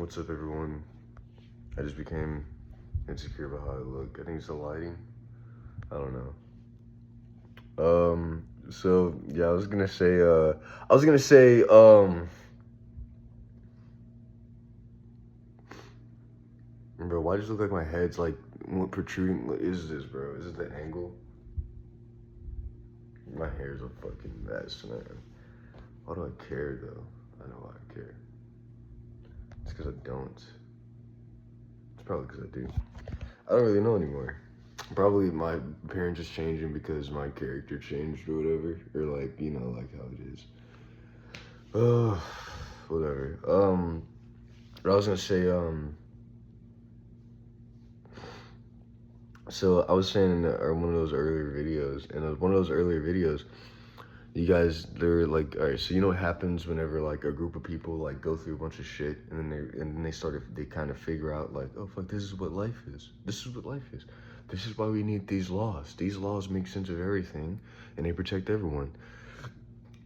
What's up, everyone? I just became insecure about how I look. I think it's the lighting. I don't know. So yeah, I was gonna say, bro, why does it look like my head's like protruding? What is this, bro? Is it the angle? My hair's a fucking mess, man. Why do I care, though? I know why I care. It's because I don't. It's probably because I do. I don't really know anymore. Probably my appearance is changing because my character changed or whatever. Or like, you know, like how it is. Whatever. But I was gonna say, so I was saying in one of those earlier videos, you guys, they're like, all right, so you know what happens whenever like a group of people like go through a bunch of shit and then they kind of figure out like, oh fuck, this is what life is. This is what life is. This is why we need these laws. These laws make sense of everything and they protect everyone.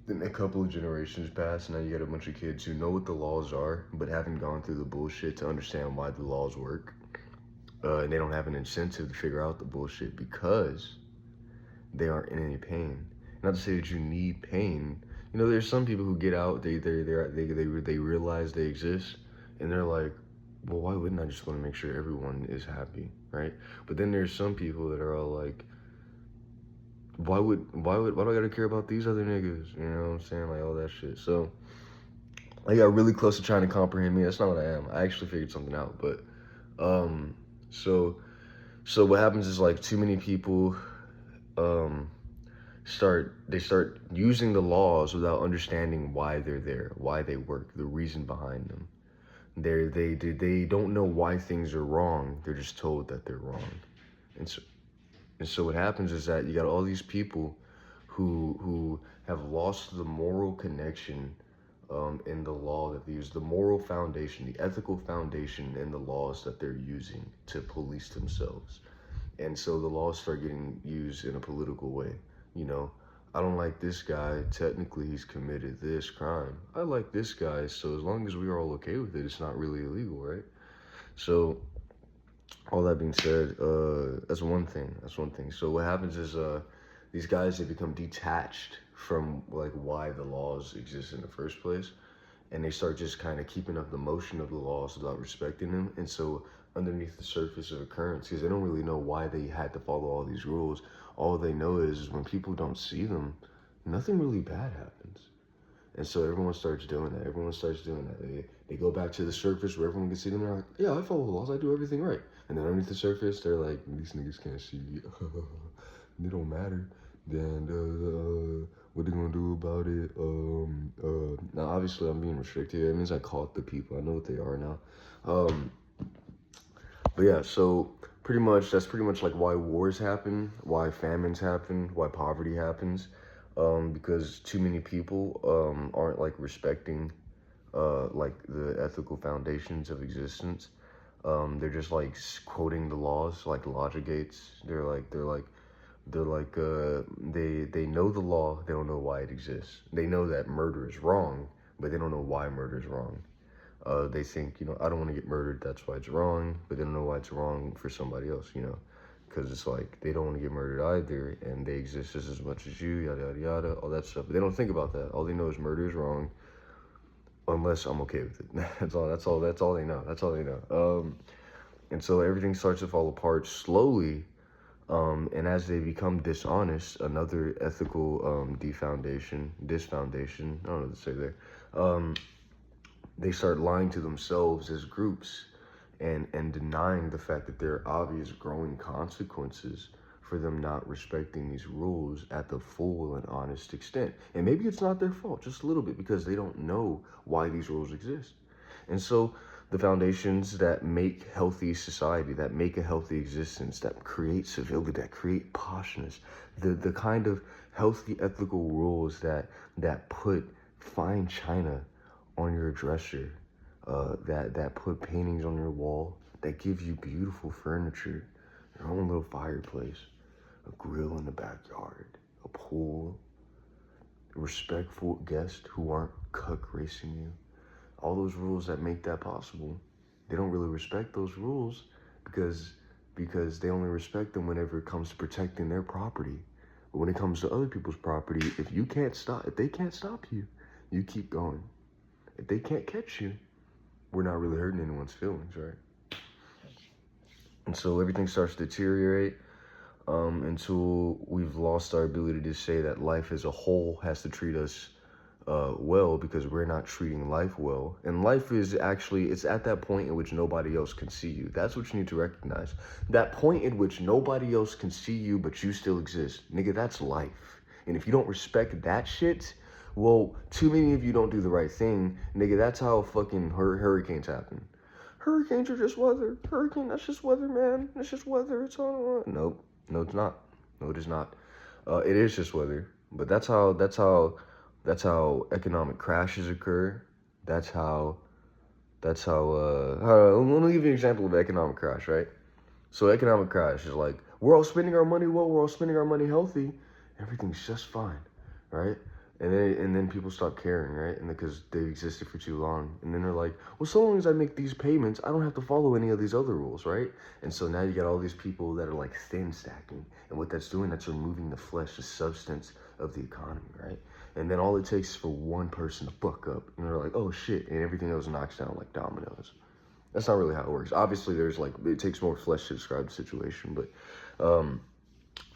Then a couple of generations pass, and now you got a bunch of kids who know what the laws are, but haven't gone through the bullshit to understand why the laws work. And they don't have an incentive to figure out the bullshit because they aren't in any pain. Not to say that you need pain. You know, there's some people who get out, they realize they exist, and they're like, well, why wouldn't I just want to make sure everyone is happy, right? But then there's some people that are all like, why do I gotta care about these other niggas? You know what I'm saying? Like all that shit. So I got really close to trying to comprehend me. That's not what I am. I actually figured something out, but so what happens is like too many people start using the laws without understanding why they're there, why they work, the reason behind them. They don't know why things are wrong. They're just told that they're wrong. And so what happens is that you got all these people who have lost the moral connection in the law that they use, the moral foundation, the ethical foundation in the laws that they're using to police themselves. And so the laws start getting used in a political way. You know, I don't like this guy. Technically, he's committed this crime. I like this guy. So as long as we are all okay with it, it's not really illegal, right? So all that being said, that's one thing. So what happens is these guys, they become detached from like why the laws exist in the first place, and they start just kind of keeping up the motion of the laws without respecting them. And so underneath the surface of occurrence, because they don't really know why they had to follow all these rules, all they know is when people don't see them, nothing really bad happens. And so everyone starts doing that. They go back to the surface where everyone can see them. They're like, yeah, I follow the laws. I do everything right. And then underneath the surface, they're like, these niggas can't see. They don't matter. Then what they gonna do about it? Now obviously I'm being restricted. That means I caught the people. I know what they are now. But yeah, so that's pretty much like why wars happen, why famines happen, why poverty happens. Because too many people aren't like respecting like the ethical foundations of existence. They're just like quoting the laws like logic gates. They know the law, they don't know why it exists. They know that murder is wrong, but they don't know why murder is wrong. They think, you know, I don't want to get murdered, that's why it's wrong, but they don't know why it's wrong for somebody else, you know, because it's like they don't want to get murdered either, and they exist just as much as you, yada yada yada, all that stuff. But they don't think about that. All they know is murder is wrong, unless I'm okay with it. That's all they know. And so everything starts to fall apart slowly. And as they become dishonest, another ethical disfoundation, I don't know what to say there. They start lying to themselves as groups and denying the fact that there are obvious growing consequences for them not respecting these rules at the full and honest extent. And maybe it's not their fault, just a little bit, because they don't know why these rules exist. And so the foundations that make healthy society, that make a healthy existence, that create civility, that create poshness, the kind of healthy ethical rules that put fine china on your dresser, that put paintings on your wall, that give you beautiful furniture, your own little fireplace, a grill in the backyard, a pool, respectful guests who aren't cuck racing you. All those rules that make that possible, they don't really respect those rules because they only respect them whenever it comes to protecting their property. But when it comes to other people's property, if they can't stop you, you keep going. If they can't catch you, we're not really hurting anyone's feelings, right? And so everything starts to deteriorate until we've lost our ability to say that life as a whole has to treat us well, because we're not treating life well. And life is actually, it's at that point in which nobody else can see you. That's what you need to recognize. That point in which nobody else can see you, but you still exist. Nigga, that's life. And if you don't respect that shit, well, too many of you don't do the right thing. Nigga, that's how fucking hurricanes happen. Hurricanes are just weather. That's just weather, man. It's just weather. It's all. Nope. No, it's not. No, it is not. It is just weather. But that's how economic crashes occur. Let me give you an example of economic crash, right? So economic crash is like, we're all spending our money well, we're all spending our money healthy, everything's just fine, right? And then people stop caring, right? And because they've existed for too long. And then they're like, well, so long as I make these payments, I don't have to follow any of these other rules, right? And so now you got all these people that are like thin stacking. And what that's doing, that's removing the flesh, the substance of the economy, right? And then all it takes is for one person to fuck up. And they're like, oh shit, and everything else knocks down like dominoes. That's not really how it works. Obviously, it takes more flesh to describe the situation, but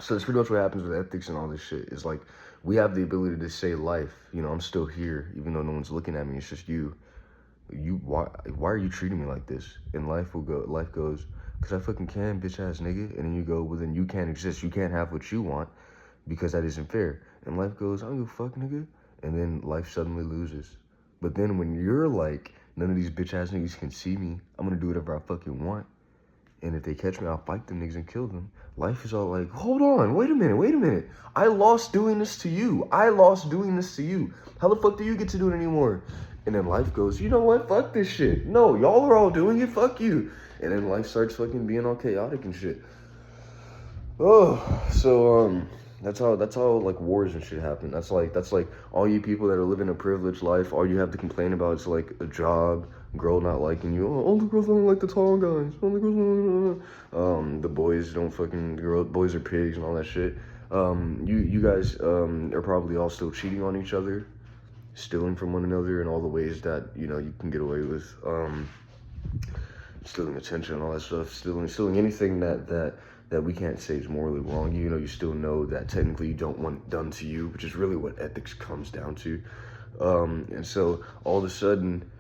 so that's pretty much what happens with ethics and all this shit. Is like, we have the ability to say life, I'm still here, even though no one's looking at me, it's just you. Why are you treating me like this? And life goes, because I fucking can, bitch ass nigga. And then you go, well, then you can't exist. You can't have what you want because that isn't fair. And life goes, I don't give a fuck, nigga. And then life suddenly loses. But then when you're like, none of these bitch ass niggas can see me, I'm gonna do whatever I fucking want. And if they catch me, I'll fight them niggas and kill them. Life is all like, hold on, wait a minute. I lost doing this to you. How the fuck do you get to do it anymore? And then life goes, you know what? Fuck this shit. No, y'all are all doing it. Fuck you. And then life starts fucking being all chaotic and shit. Oh, so that's how like wars and shit happen. That's like all you people that are living a privileged life, all you have to complain about is like a job, girl not liking you. Oh, all the girls don't like the tall guys. The boys don't fucking, boys are pigs and all that shit. You guys are probably all still cheating on each other, stealing from one another in all the ways that you can get away with. Stealing attention and all that stuff, stealing anything that we can't say is morally wrong. You still know that technically you don't want it done to you, which is really what ethics comes down to. And so all of a sudden,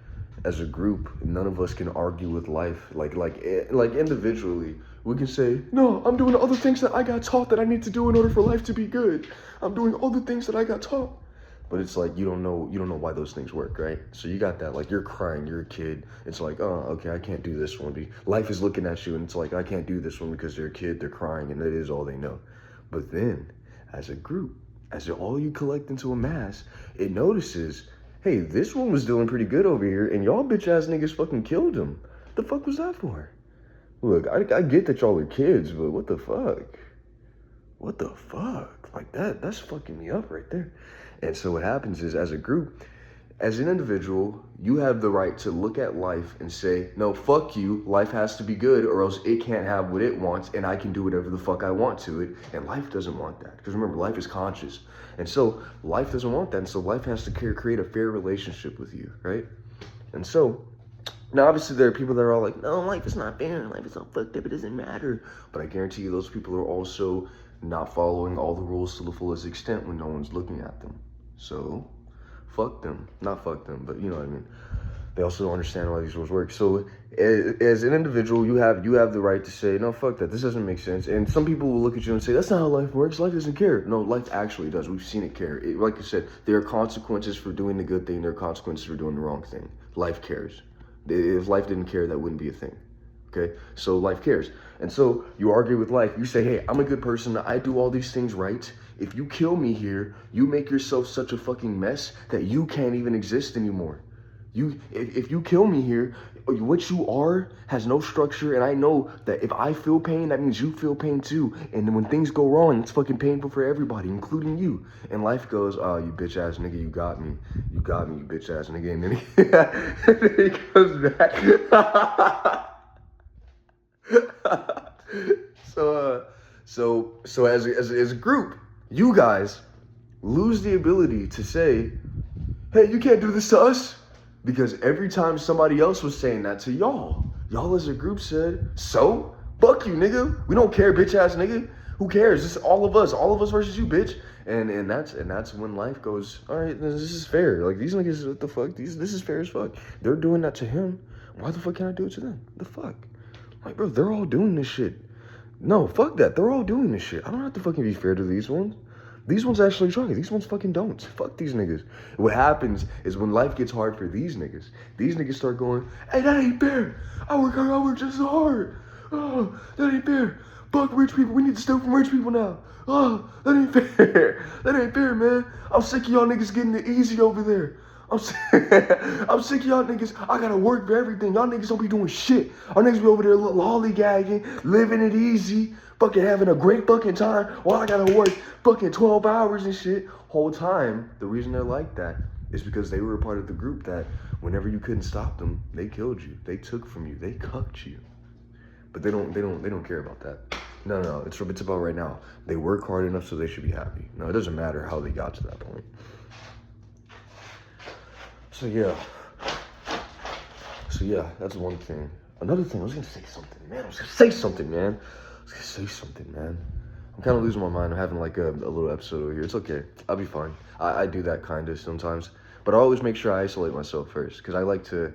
as a group, none of us can argue with life. Like individually, we can say, no, I'm doing all the things that I got taught that I need to do in order for life to be good. I'm doing all the things that I got taught. But it's like, you don't know why those things work, right? So you got that, like, you're crying, you're a kid. It's like, oh, okay, I can't do this one. Life is looking at you, and it's like, I can't do this one because they're a kid, they're crying, and that is all they know. But then, as a group, as all you collect into a mass, it notices, hey, this one was doing pretty good over here, and y'all bitch-ass niggas fucking killed him. The fuck was that for? Look, I get that y'all are kids, but what the fuck? What the fuck? Like, that's fucking me up right there. And so what happens is, as a group, as an individual, you have the right to look at life and say, no, fuck you, life has to be good or else it can't have what it wants and I can do whatever the fuck I want to it. And life doesn't want that. Because remember, life is conscious. And so life doesn't want that. And so life has to create a fair relationship with you, right? And so, now obviously there are people that are all like, no, life is not fair, life is all fucked up, it doesn't matter. But I guarantee you those people are also not following all the rules to the fullest extent when no one's looking at them. So, fuck them. Not fuck them, but you know what I mean. They also don't understand why these rules work. So, as an individual, you have the right to say, no, fuck that. This doesn't make sense. And some people will look at you and say, that's not how life works. Life doesn't care. No, life actually does. We've seen it care. Like I said, there are consequences for doing the good thing. There are consequences for doing the wrong thing. Life cares. If life didn't care, that wouldn't be a thing. Okay? So life cares. And so you argue with life. You say, hey, I'm a good person. I do all these things right. If you kill me here, you make yourself such a fucking mess that you can't even exist anymore. If you kill me here, what you are has no structure, and I know that if I feel pain, that means you feel pain too. And then when things go wrong, it's fucking painful for everybody, including you. And life goes, oh, you bitch ass nigga, you got me, you bitch ass nigga. And then and then he comes back. So as a group, you guys lose the ability to say, hey, you can't do this to us. Because every time somebody else was saying that to y'all as a group said, so? Fuck you, nigga. We don't care, bitch ass nigga. Who cares? It's all of us versus you, bitch. And that's when life goes, all right, this is fair. Like, these niggas, what the fuck? This is fair as fuck. They're doing that to him. Why the fuck can't I do it to them? The fuck? Like, bro, they're all doing this shit. No, fuck that. They're all doing this shit. I don't have to fucking be fair to these ones. These ones actually try. These ones fucking don't. Fuck these niggas. What happens is when life gets hard for these niggas start going, hey, that ain't fair. I work just so hard. Oh, that ain't fair. Fuck rich people. We need to steal from rich people now. Oh, that ain't fair. That ain't fair, man. I'm sick of y'all niggas getting it easy over there. I'm sick of y'all niggas. I gotta work for everything. Y'all niggas don't be doing shit. Y'all niggas be over there lollygagging, living it easy, fucking having a great fucking time while I gotta work fucking 12 hours and shit. Whole time, the reason they're like that is because they were a part of the group that whenever you couldn't stop them, they killed you. They took from you. They cucked you. But they don't care about that. No. It's about right now. They work hard enough so they should be happy. No, it doesn't matter how they got to that point. So yeah, that's one thing. Another thing, I was gonna say something, man. I'm kind of losing my mind. I'm having like a little episode over here. It's okay. I'll be fine. I do that kind of sometimes, but I always make sure I isolate myself first because I like to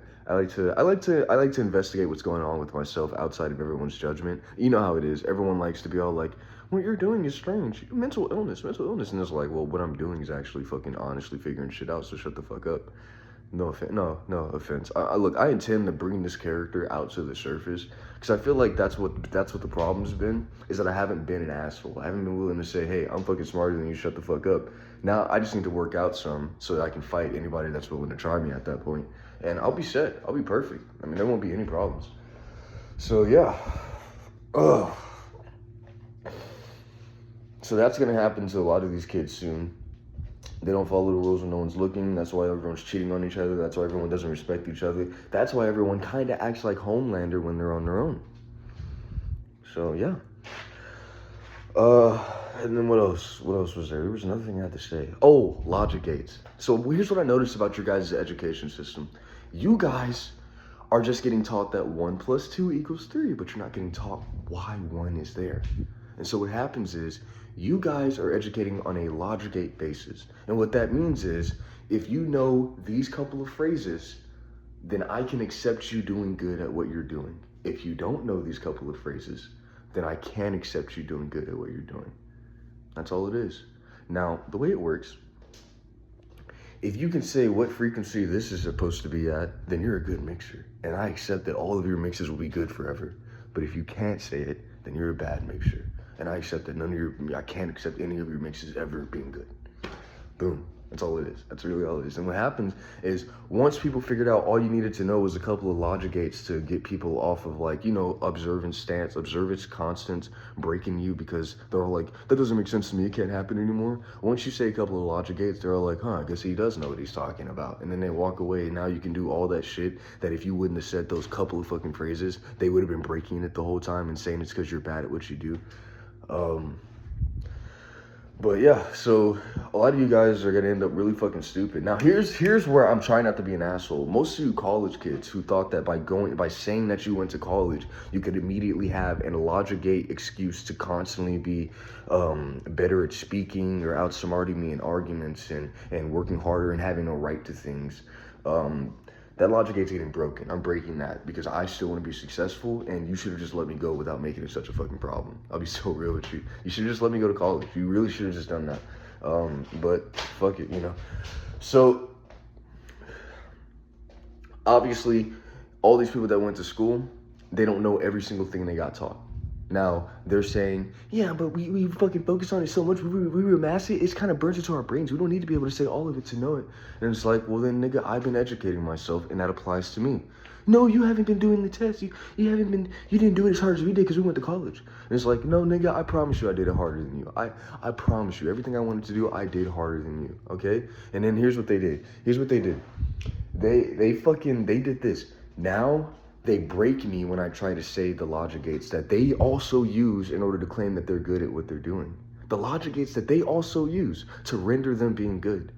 investigate what's going on with myself outside of everyone's judgment. You know how it is. Everyone likes to be all like, what you're doing is strange. Mental illness. And it's like, well, what I'm doing is actually fucking honestly figuring shit out. So shut the fuck up. No offense. Look, I intend to bring this character out to the surface because I feel like that's what the problem's been, is that I haven't been an asshole. I haven't been willing to say, hey, I'm fucking smarter than you, shut the fuck up. Now I just need to work out some so that I can fight anybody that's willing to try me at that point. And I'll be set. I'll be perfect. I mean, there won't be any problems. So yeah. Ugh. So that's gonna happen to a lot of these kids soon. They don't follow the rules when no one's looking. That's why everyone's cheating on each other. That's why everyone doesn't respect each other. That's why everyone kind of acts like Homelander when they're on their own. So, yeah. And then what else? What else was there? There was another thing I had to say. Oh, logic gates. So here's what I noticed about your guys' education system. You guys are just getting taught that 1 + 2 = 3, but you're not getting taught why 1 is there. And so what happens is, you guys are educating on a logic gate basis. And what that means is, if you know these couple of phrases, then I can accept you doing good at what you're doing. If you don't know these couple of phrases, then I can't accept you doing good at what you're doing. That's all it is. Now, the way it works, if you can say what frequency this is supposed to be at, then you're a good mixer. And I accept that all of your mixes will be good forever. But if you can't say it, then you're a bad mixer. And I accept that I can't accept any of your mixes ever being good. Boom. That's all it is. That's really all it is. And what happens is, once people figured out all you needed to know was a couple of logic gates to get people off of, like, you know, observance constants breaking you because they're all like, that doesn't make sense to me. It can't happen anymore. Once you say a couple of logic gates, they're all like, I guess he does know what he's talking about. And then they walk away, and now you can do all that shit that if you wouldn't have said those couple of fucking phrases, they would have been breaking it the whole time and saying it's because you're bad at what you do. But yeah, so a lot of you guys are gonna end up really fucking stupid. Now here's where I'm trying not to be an asshole. Most of you college kids who thought that by saying that you went to college, you could immediately have an logic gate excuse to constantly be better at speaking or outsmarting me in arguments and working harder and having a right to things. That logic gate's getting broken. I'm breaking that because I still want to be successful, and you should have just let me go without making it such a fucking problem. I'll be so real with you. You should have just let me go to college. You really should have just done that. But fuck it, you know. So, obviously, all these people that went to school, they don't know every single thing they got taught. Now, they're saying, yeah, but we fucking focus on it so much, we amass it, it kind of burns into our brains. We don't need to be able to say all of it to know it. And it's like, well then, nigga, I've been educating myself, and that applies to me. No, you haven't been doing the test. You didn't do it as hard as we did because we went to college. And it's like, no, nigga, I promise you I did it harder than you. I promise you, everything I wanted to do, I did harder than you, okay? And then here's what they did. They did this. Now, they break me when I try to say the logic gates that they also use in order to claim that they're good at what they're doing. The logic gates that they also use to render them being good.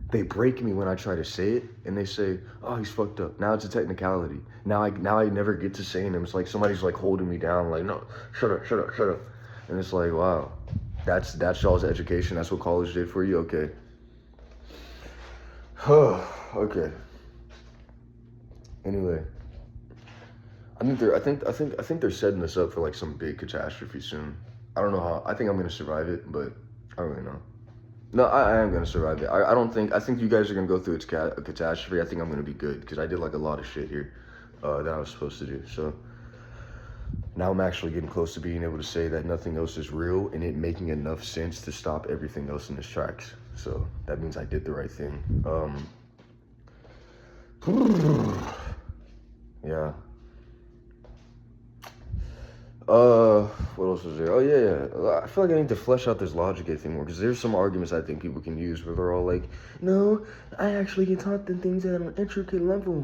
They break me when I try to say it, and they say, oh, he's fucked up. Now it's a technicality. Now I never get to saying them. It's like somebody's like holding me down, like, no, shut up. And it's like, wow, that's y'all's education. That's what college did for you? Okay. Okay. Anyway. I think they're setting us up for like some big catastrophe soon. I don't know how. I think I'm gonna survive it, but I don't really know. No, I am gonna survive it. I think you guys are gonna go through a catastrophe. I think I'm gonna be good because I did like a lot of shit here that I was supposed to do. So now I'm actually getting close to being able to say that nothing else is real and it making enough sense to stop everything else in its tracks. So that means I did the right thing. Yeah. What else was there? Oh, yeah. I feel like I need to flesh out this logic gate thing more, because there's some arguments I think people can use where they're all like, no, I actually get taught the things at an intricate level.